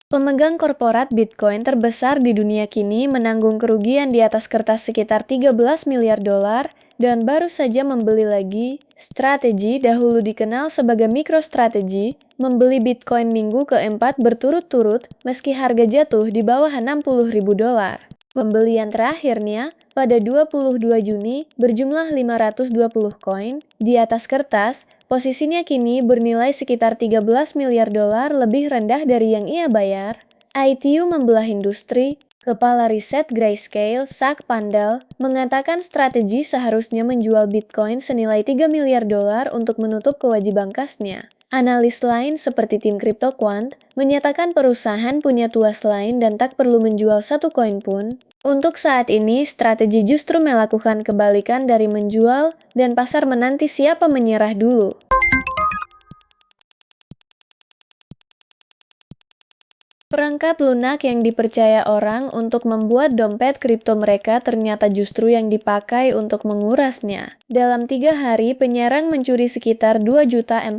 Pemegang korporat Bitcoin terbesar di dunia kini menanggung kerugian di atas kertas sekitar 13 miliar dolar dan baru saja membeli lagi. Strategi, dahulu dikenal sebagai MicroStrategy, membeli Bitcoin minggu keempat berturut-turut meski harga jatuh di bawah 60.000 dolar. Pembelian terakhirnya pada 22 Juni berjumlah 520 koin. Di atas kertas, posisinya kini bernilai sekitar 13 miliar dolar lebih rendah dari yang ia bayar. ITU membelah industri. Kepala riset Grayscale, Sack Pandal, mengatakan strategi seharusnya menjual Bitcoin senilai 3 miliar dolar untuk menutup kewajiban kasnya. Analis lain seperti tim CryptoQuant menyatakan perusahaan punya tuas lain dan tak perlu menjual satu koin pun. Untuk saat ini, strategi justru melakukan kebalikan dari menjual dan pasar menanti siapa menyerah dulu. Perangkat lunak yang dipercaya orang untuk membuat dompet kripto mereka ternyata justru yang dipakai untuk mengurasnya. Dalam 3 hari, penyerang mencuri sekitar 2.400.000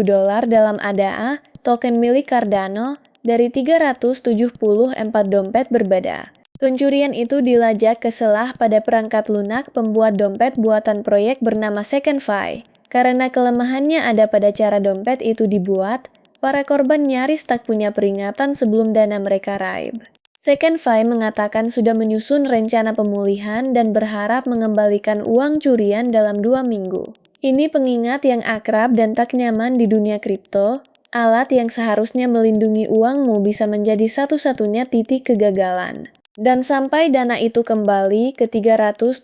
dolar dalam ADA, token milik Cardano, dari 374 dompet berbeda. Pencurian itu dilajak ke celah pada perangkat lunak pembuat dompet buatan proyek bernama SecondFi. Karena kelemahannya ada pada cara dompet itu dibuat, para korban nyaris tak punya peringatan sebelum dana mereka raib. SecondFi mengatakan sudah menyusun rencana pemulihan dan berharap mengembalikan uang curian dalam 2 minggu. Ini pengingat yang akrab dan tak nyaman di dunia kripto. Alat yang seharusnya melindungi uangmu bisa menjadi satu-satunya titik kegagalan. Dan sampai dana itu kembali ke 374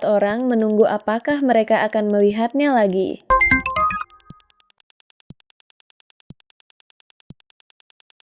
orang menunggu apakah mereka akan melihatnya lagi.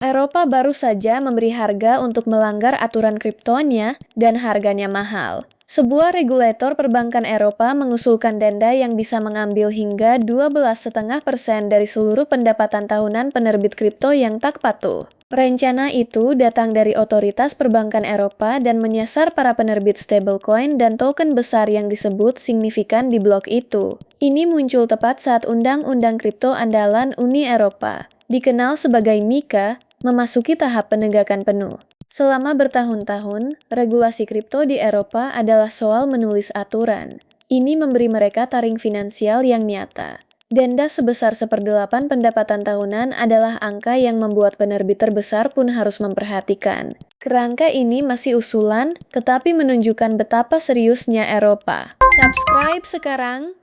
Eropa baru saja memberi harga untuk melanggar aturan kriptonya dan harganya mahal. Sebuah regulator perbankan Eropa mengusulkan denda yang bisa mengambil hingga 12,5% dari seluruh pendapatan tahunan penerbit kripto yang tak patuh. Rencana itu datang dari otoritas perbankan Eropa dan menyasar para penerbit stablecoin dan token besar yang disebut signifikan di blok itu. Ini muncul tepat saat undang-undang kripto andalan Uni Eropa, dikenal sebagai MiCA, memasuki tahap penegakan penuh. Selama bertahun-tahun, regulasi kripto di Eropa adalah soal menulis aturan. Ini memberi mereka taring finansial yang nyata. Denda sebesar 1/8 pendapatan tahunan adalah angka yang membuat penerbit terbesar pun harus memperhatikan. Kerangka ini masih usulan, tetapi menunjukkan betapa seriusnya Eropa. Subscribe sekarang!